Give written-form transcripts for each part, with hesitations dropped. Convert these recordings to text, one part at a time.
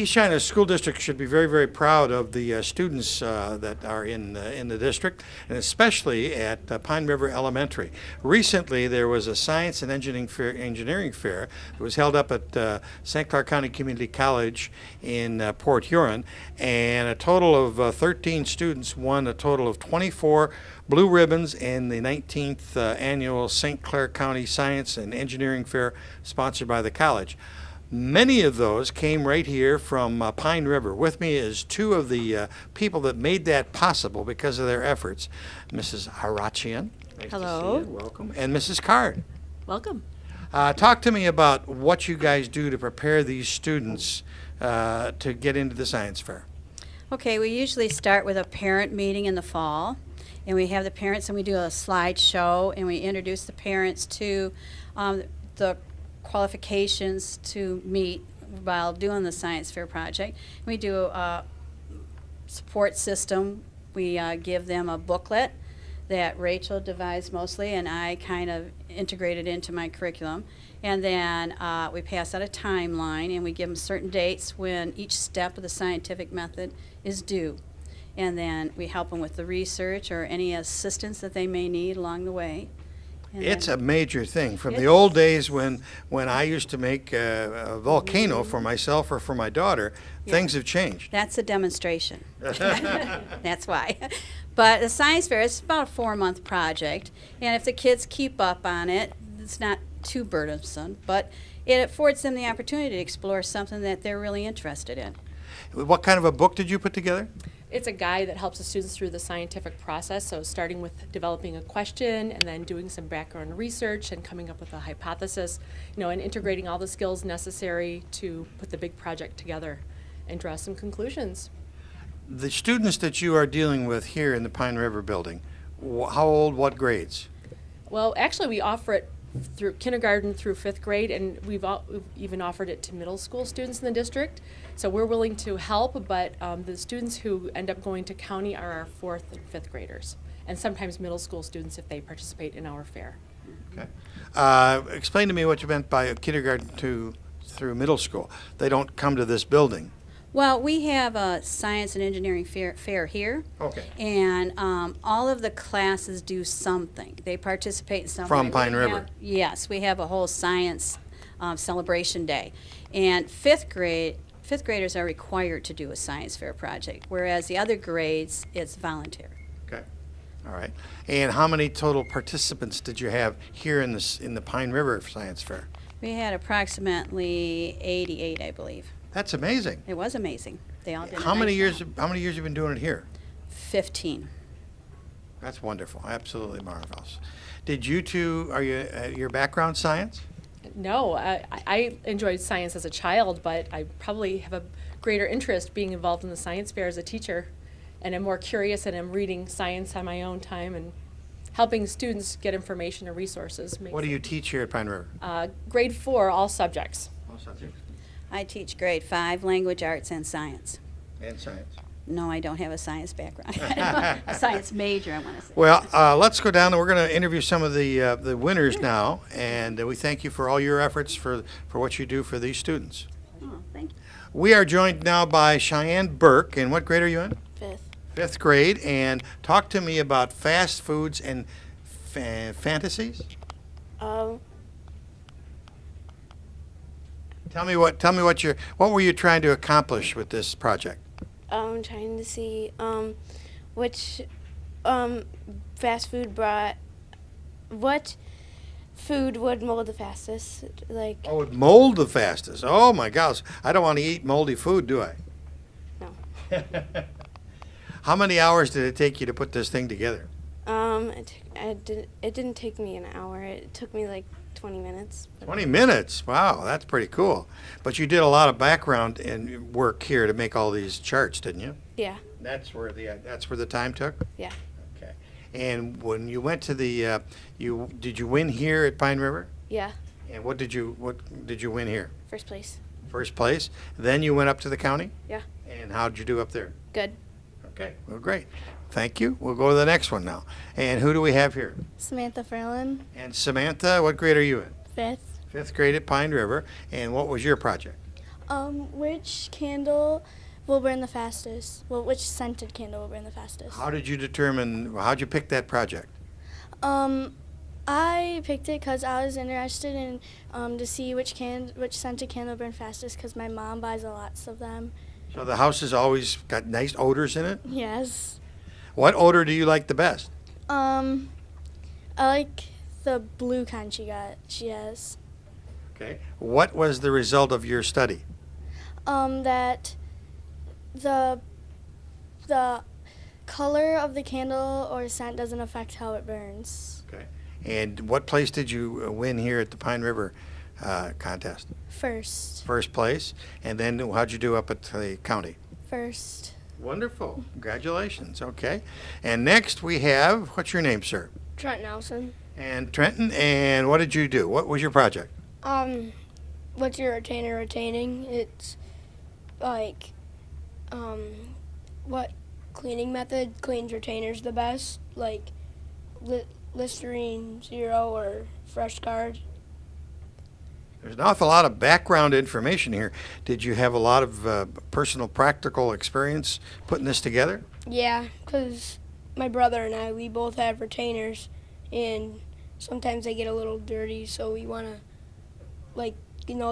East China School District should be very, very proud of the students that are in the district, and especially at Pine River Elementary. Recently, there was a science and engineering fair that was held up at St. Clair County Community College in Port Huron, and a total of 13 students won a total of 24 blue ribbons in the 19th annual St. Clair County Science and Engineering Fair sponsored by the college. Many of those came right here from Pine River. With me is two of the people that made that possible because of their efforts. Mrs. Harachian. Nice Hello. To see you. Welcome. And Mrs. Card. Welcome. Talk to me about what you guys do to prepare these students to get into the science fair. Okay, we usually start with a parent meeting in the fall, and we have the parents and we do a slideshow and we introduce the parents to the qualifications to meet while doing the science fair project. We do a support system. We give them a booklet that Rachel devised mostly, and I kind of integrated into my curriculum. And then we pass out a timeline, and we give them certain dates when each step of the scientific method is due. And then we help them with the research or any assistance that they may need along the way. And It's a major thing. From the It's- old days when I used to make a volcano for myself or for my daughter, things have changed. That's a demonstration. That's why. But the science fair is about a 4-month project, and if the kids keep up on it, it's not too burdensome, but it affords them the opportunity to explore something that they're really interested in. What kind of a book did you put together? It's a guide that helps the students through the scientific process, so starting with developing a question and then doing some background research and coming up with a hypothesis, and integrating all the skills necessary to put the big project together and draw some conclusions. The students that you are dealing with here in the Pine River building, how old, what grades? Well, actually, we offer it through kindergarten through 5th grade, and we've even offered it to middle school students in the district. So we're willing to help, but the students who end up going to county are our 4th and 5th graders, and sometimes middle school students if they participate in our fair. Okay. Explain to me what you meant by kindergarten through middle school. They don't come to this building. Well, we have a science and engineering fair here. Okay. And all of the classes do something. They participate in something. From Pine River. Yes, we have a whole science celebration day. And fifth graders are required to do a science fair project, whereas the other grades, it's voluntary. Okay. All right. And how many total participants did you have here in the Pine River Science Fair? We had approximately 88, I believe. That's amazing. It was amazing. They all did a How many nice years? job. How many years have you been doing it here? 15. That's wonderful. Absolutely marvelous. Did you two? Are you your background science? No, I enjoyed science as a child, but I probably have a greater interest being involved in the science fair as a teacher, and I'm more curious and I'm reading science on my own time and helping students get information and resources. What do you teach here at Pine River? Grade 4, all subjects. All subjects. I teach grade 5, language, arts, and science. And science. No, I don't have a science background. A science major, I want to say. Well, let's go down and we're going to interview some of the winners now, and we thank you for all your efforts for what you do for these students. Oh, thank you. We are joined now by Cheyenne Burke, and what grade are you in? 5th. 5th grade, and talk to me about fast foods and fantasies. Tell me what were you trying to accomplish with this project? I'm trying to see which fast food what food would mold the fastest. Like, Oh, it mold the fastest. Oh my gosh, I don't want to eat moldy food, do I? no. How many hours did it take you to put this thing together? It didn't take me an hour. It took me like 20 minutes. 20 minutes. Wow, that's pretty cool. But you did a lot of background and work here to make all these charts, didn't you? Yeah. That's where the time took? Yeah. Okay. And when you went to the did you win here at Pine River? Yeah. And what did you win here? First place. First place. Then you went up to the county? Yeah. And how did you do up there? Good. Okay. Well, great. Thank you. We'll go to the next one now. And who do we have here? Samantha Ferlin. And Samantha, what grade are you in? 5th. 5th grade at Pine River. And what was your project? Which candle will burn the fastest? Well, which scented candle will burn the fastest? How'd you pick that project? I picked it because I was interested in to see which scented candle burned fastest because my mom buys lots of them. So the house has always got nice odors in it? Yes. What odor do you like the best? I like the blue kind she has. Okay. What was the result of your study? That the color of the candle or scent doesn't affect how it burns. Okay. And what place did you win here at the Pine River contest? First. First place. And then how'd you do up at the county? First. Wonderful. Congratulations. Okay. And next we have, what's your name, sir? Trent Nelson. And Trenton. And what did you do? What was your project? What's your retainer retaining? It's like, what cleaning method cleans retainers the best? Like Listerine Zero or Fresh Guard. There's an awful lot of background information here. Did you have a lot of personal practical experience putting this together? Yeah, because my brother and I, we both have retainers, and sometimes they get a little dirty, so we want to,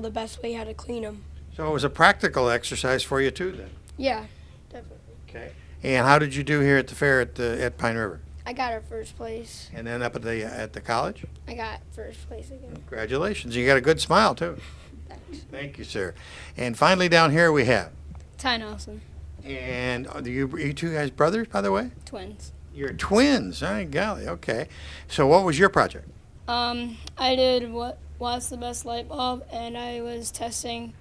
the best way how to clean them. So it was a practical exercise for you too then? Yeah, definitely. Okay. And how did you do here at the fair at Pine River? I got our first place. And then up at the college? I got first place again. Congratulations. You got a good smile too. Thanks. Thank you, sir. And finally down here we have. Ty Nelson. And are you two guys brothers, by the way? Twins. You're twins. Oh, golly. Okay. So what was your project? I did what's the best light bulb, and I was testing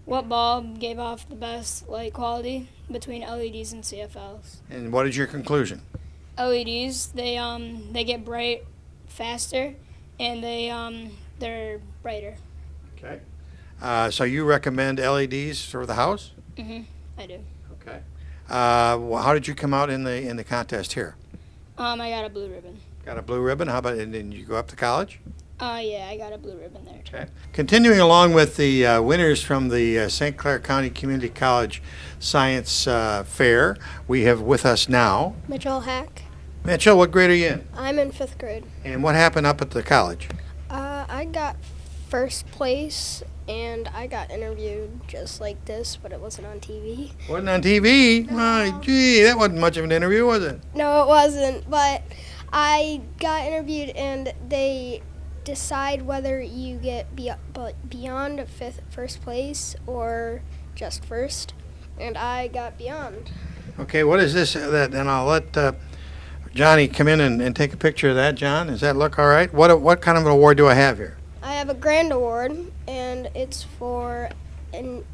what bulb gave off the best light quality between LEDs and CFLs. And what is your conclusion? LEDs, they get bright faster, and they're brighter. Okay. So you recommend LEDs for the house? I do. Okay. How did you come out in the contest here? I got a blue ribbon. Got a blue ribbon. How about, and then you go up to college? Yeah, I got a blue ribbon there too. Okay. Continuing along with the winners from the St. Clair County Community College Science Fair, we have with us now Mitchell Hack. Mitchell. What grade are you in? I'm in 5th grade. And what happened up at the college? I got first place, and I got interviewed just like this, but it wasn't on TV. Wasn't on TV? My gee, that wasn't much of an interview, was it? No, it wasn't, but I got interviewed, and they decide whether you get beyond first place or just first, and I got beyond. Okay, what is this? And I'll let Johnny come in and take a picture of that. John, does that look all right? What kind of an award do I have here? I have a grand award, and it's for, I think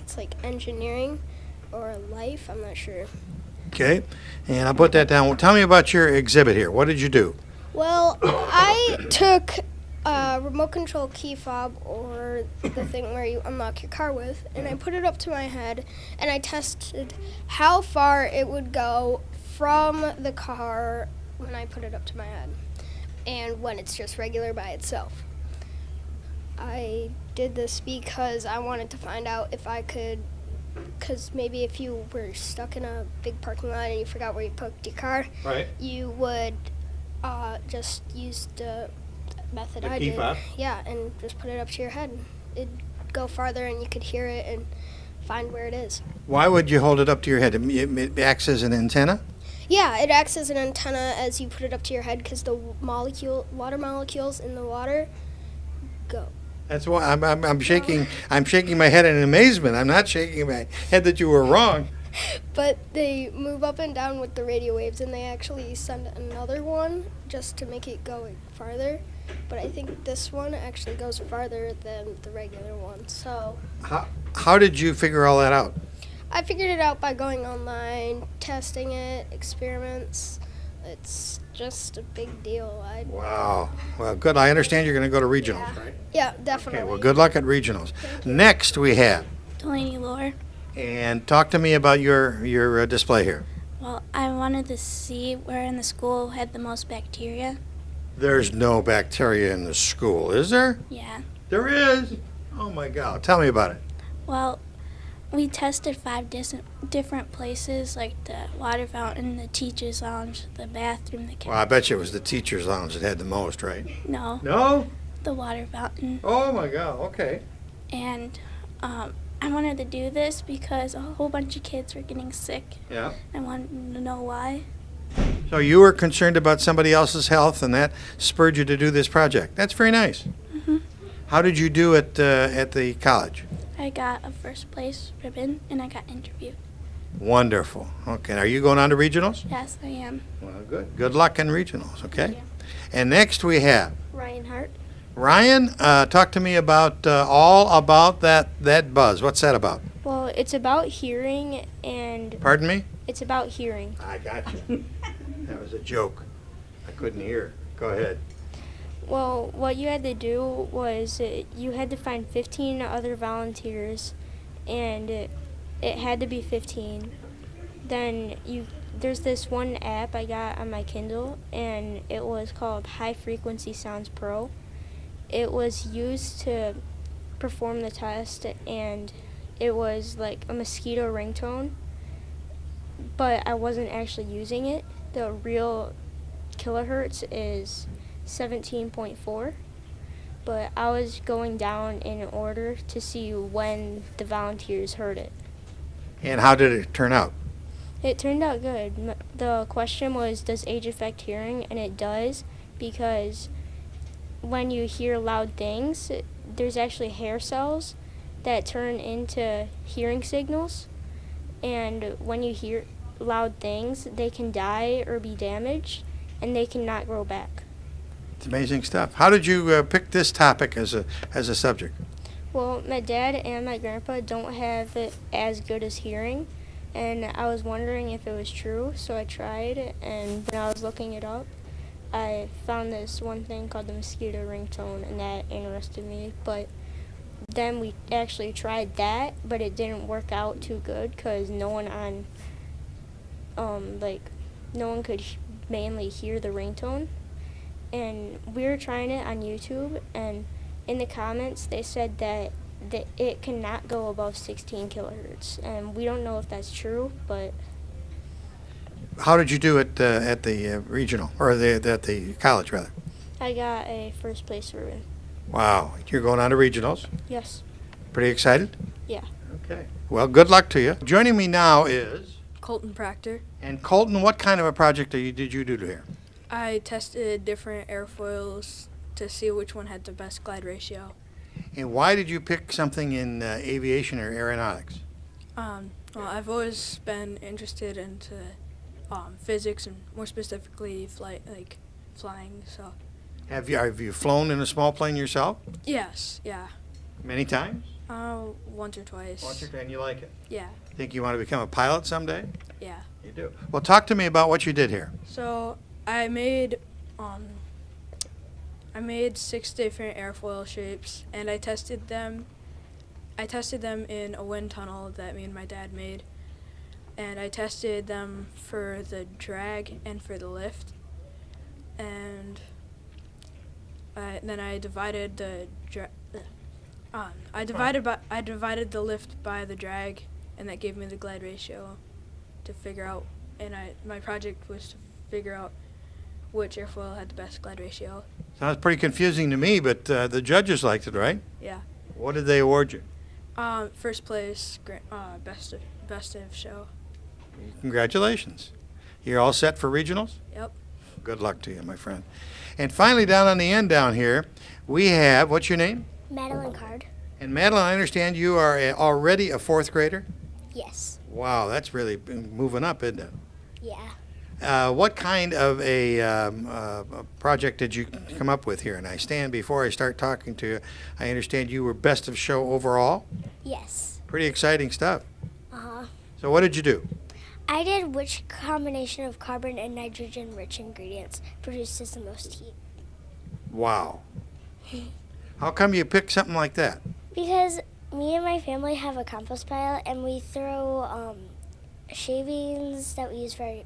it's like engineering or life, I'm not sure. Okay, and I'll put that down. Well, tell me about your exhibit here. What did you do? Well, I took a remote control key fob, or the thing where you unlock your car with, and I put it up to my head, and I tested how far it would go from the car when I put it up to my head, and when it's just regular by itself. I did this because I wanted to find out if I could, because maybe if you were stuck in a big parking lot and you forgot where you parked your car, Right. you would just use the method The I key did. fob? Yeah, and just put it up to your head. It'd go farther, and you could hear it and find where it is. Why would you hold it up to your head? It acts as an antenna? Yeah, it acts as an antenna as you put it up to your head because the water molecules in the water go. That's why I'm shaking. I'm shaking my head in amazement. I'm not shaking my head that you were wrong. But they move up and down with the radio waves, and they actually send another one just to make it go farther. But I think this one actually goes farther than the regular one. So How did you figure all that out? I figured it out by going online, testing it, experiments. It's just a big deal. Wow. Well, good. I understand you're going to go to regionals, right? Yeah, definitely. Okay. Well, good luck at regionals. Next, we have. Delaney Lore. And talk to me about your display here. Well, I wanted to see where in the school had the most bacteria. There's no bacteria in the school, is there? Yeah. There is. Oh my God, tell me about it. Well, we tested 5 different places, like the water fountain, the teacher's lounge, the bathroom, the Well, I bet you it was the teacher's lounge that had the most, right? no, No? the water fountain. Oh my God, okay. And I wanted to do this because a whole bunch of kids were getting sick. Yeah. I wanted to know why. So you were concerned about somebody else's health, and that spurred you to do this project. That's very nice. Mhm. How did you do it at the college? I got a first place ribbon and I got interviewed. Wonderful. Okay, are you going on to regionals? Yes, I am. Well, good. Good luck in regionals, okay? Thank you. And next we have Ryan Hart. Ryan. Talk to me about all about that buzz. What's that about? Well, it's about hearing, and Pardon me? it's about hearing. I got you. That was a joke. I couldn't hear. Go ahead. Well, what you had to do was you had to find 15 other volunteers, and it had to be 15. Then there's this one app I got on my Kindle, and it was called High Frequency Sounds Pro. It was used to perform the test, and it was like a mosquito ringtone, but I wasn't actually using it. The real kilohertz is 17.4, but I was going down in order to see when the volunteers heard it. And how did it turn out? It turned out good. The question was, does age affect hearing? And it does, because when you hear loud things, there's actually hair cells that turn into hearing signals, and when you hear loud things, they can die or be damaged, and they cannot grow back. It's amazing stuff. How did you pick this topic as a subject? Well, my dad and my grandpa don't have it as good as hearing, and I was wondering if it was true, so I tried, and when I was looking it up, I found this one thing called the mosquito ringtone, and that interested me. But then we actually tried that, but it didn't work out too good because no one could mainly hear the ringtone. And we were trying it on YouTube, and in the comments they said that it cannot go above 16 kilohertz, and we don't know if that's true, but How did you do it at the regional, or at the college, rather? I got a first place ribbon. Wow, you're going on to regionals. Yes. Pretty excited? Yeah. Okay. Well, good luck to you. Joining me now is... Colton Proctor. And Colton, what kind of a project did you do here? I tested different airfoils to see which one had the best glide ratio. And why did you pick something in aviation or aeronautics? Well, I've always been interested into physics and more specifically flying. So Have you flown in a small plane yourself? yes, yeah, Many times? once or twice. And you like it? Yeah, Think you want to become a pilot someday? yeah. You do. Well, talk to me about what you did here. So I made 6 different airfoil shapes, and I tested them. I tested them in a wind tunnel that me and my dad made, and I tested them for the drag and for the lift, and then I divided I divided the lift by the drag, and that gave me the glide ratio to figure out. And my project was to figure out which airfoil had the best glide ratio. Sounds pretty confusing to me, but the judges liked it, right? Yeah. What did they award you? First place, best of show. Congratulations. You're all set for regionals? Yep. Good luck to you, my friend. And finally, down on the end down here, we have, what's your name? Madeline Card. And Madeline, I understand you are already a 4th grader? Yes. Wow, that's really moving up, isn't it? Yeah. What kind of a project did you come up with here? And before I start talking to you, I understand you were best of show overall? Yes. Pretty exciting stuff. Uh-huh. So what did you do? I did which combination of carbon and nitrogen-rich ingredients produces the most heat. Wow. How come you picked something like that? Because me and my family have a compost pile, and we throw shavings that we use for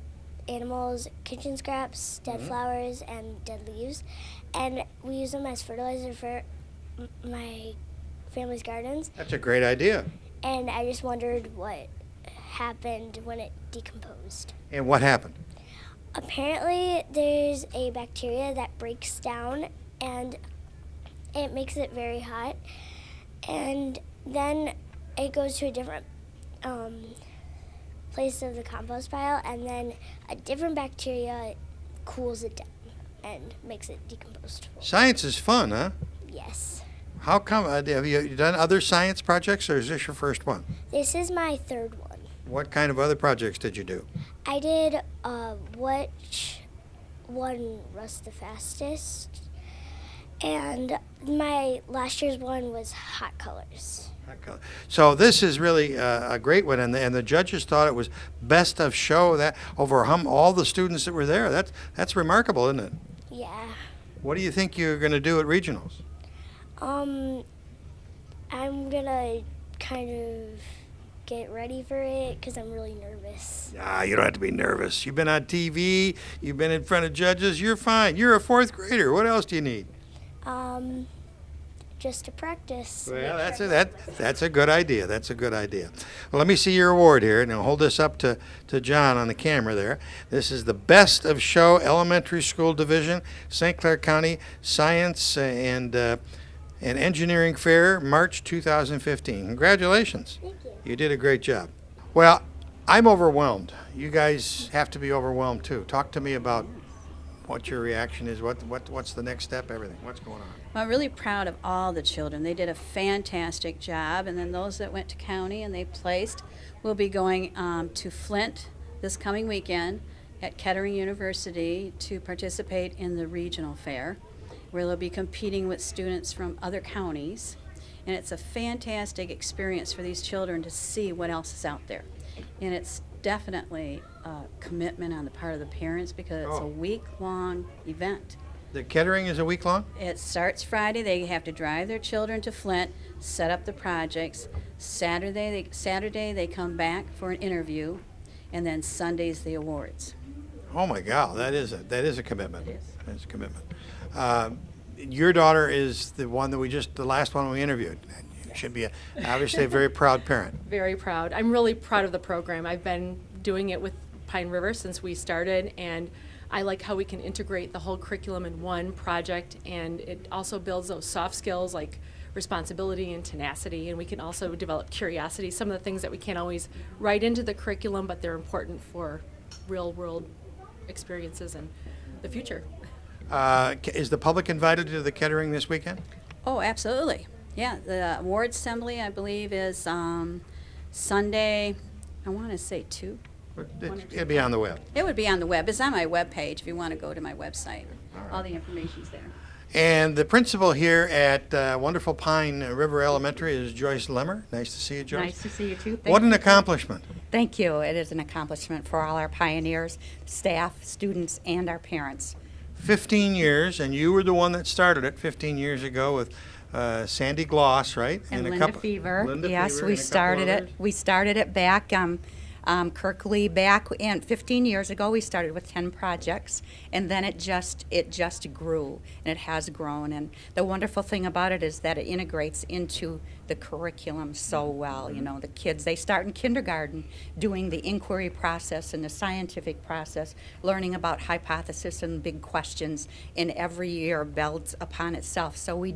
animals, kitchen scraps, dead flowers, and dead leaves, and we use them as fertilizer for my family's gardens, That's a great idea. and I just wondered what happened when it decomposed. And what happened? Apparently, there's a bacteria that breaks down and it makes it very hot, and then it goes to a different place of the compost pile, and then a different bacteria cools it down and makes it decompose. Science is fun, huh? Yes. How come? Have you done other science projects, or is this your first one? This is my third one. What kind of other projects did you do? I did which one rusts the fastest, and my last year's one was hot colors. So this is really a great one, and the judges thought it was best of show that over all the students that were there. That's remarkable, isn't it? Yeah. What do you think you're going to do at regionals? I'm gonna kind of get ready for it because I'm really nervous. Ah, you don't have to be nervous. You've been on TV. You've been in front of judges. You're fine. You're a fourth grader. What else do you need? Just to practice. Well, that's a good idea. That's a good idea. Well, let me see your award here. Now hold this up to John on the camera there. This is the Best of Show Elementary School Division, St. Clair County Science and Engineering Fair, March 2015. Congratulations. Thank you. You did a great job. Well, I'm overwhelmed. You guys have to be overwhelmed too. Talk to me about what your reaction is. What's the next step? Everything. What's going on? I'm really proud of all the children. They did a fantastic job, and then those that went to county and they placed will be going to Flint this coming weekend at Kettering University to participate in the regional fair, where they'll be competing with students from other counties. And it's a fantastic experience for these children to see what else is out there. And it's definitely a commitment on the part of the parents because it's a week-long event. The Kettering is a week long? It starts Friday. They have to drive their children to Flint, set up the projects. Saturday they come back for an interview, and then Sunday's the awards. Oh my God, that is a commitment. It is. That's a commitment. Your daughter is the one that the last one we interviewed. You should be obviously a very proud parent. Very proud. I'm really proud of the program. I've been doing it with Pine River since we started, and I like how we can integrate the whole curriculum in one project, and it also builds those soft skills like responsibility and tenacity, and we can also develop curiosity, some of the things that we can't always write into the curriculum, but they're important for real world experiences and the future. Is the public invited to the Kettering this weekend? Oh, absolutely. Yeah, the awards assembly, I believe, is Sunday, I want to say 2. It'll be on the web. It would be on the web. It's on my webpage if you want to go to my website. All the information's there. And the principal here at wonderful Pine River Elementary is Joyce Lemmer. Nice to see you, Joyce. Nice to see you too. What an accomplishment. Thank you. It is an accomplishment for all our pioneers, staff, students, and our parents. 15 years, and you were the one that started it 15 years ago with Sandy Gloss, right? And a Linda couple- Fever. Linda Yes, Fever we and a couple started it. others. We started it back Kirkley back, and 15 years ago we started with 10 projects, and then it just grew, and it has grown. And the wonderful thing about it is that it integrates into the curriculum so well. You know, the kids, they start in kindergarten doing the inquiry process and the scientific process, learning about hypothesis and big questions, and every year builds upon itself. So we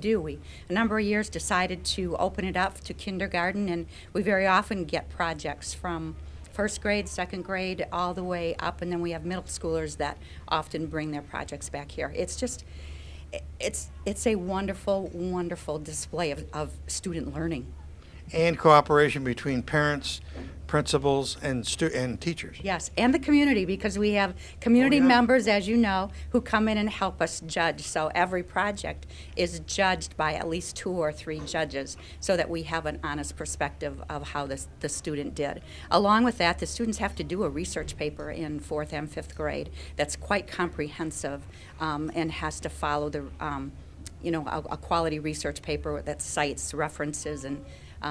a number of years decided to open it up to kindergarten, and we very often get projects from first grade, second grade, all the way up, and then we have middle schoolers that often bring their projects back here. It's a wonderful, wonderful display of student learning. And cooperation between parents, principals, and teachers. Yes, and the community, because we have community Oh, yeah. members, as you know, who come in and help us judge. So every project is judged by at least 2 or 3 judges so that we have an honest perspective of how the student did. Along with that, the students have to do a research paper in 4th and 5th grade that's quite comprehensive and has to follow a quality research paper that cites references and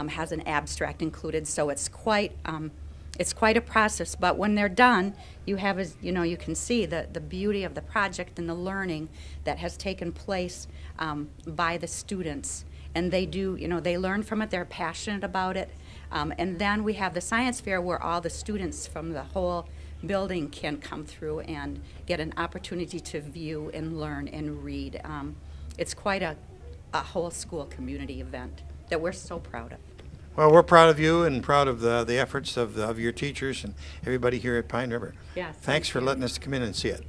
has an abstract included, so it's quite a process. But when they're done, you can see the beauty of the project and the learning that has taken place by the students. and they do, they learn from it, they're passionate about it. And then we have the science fair where all the students from the whole building can come through and get an opportunity to view and learn and read. It's quite a whole school community event that we're so proud of. Well, we're proud of you and proud of the efforts of your teachers and everybody here at Pine River. Yes, Thanks thank for you. letting us come in and see it.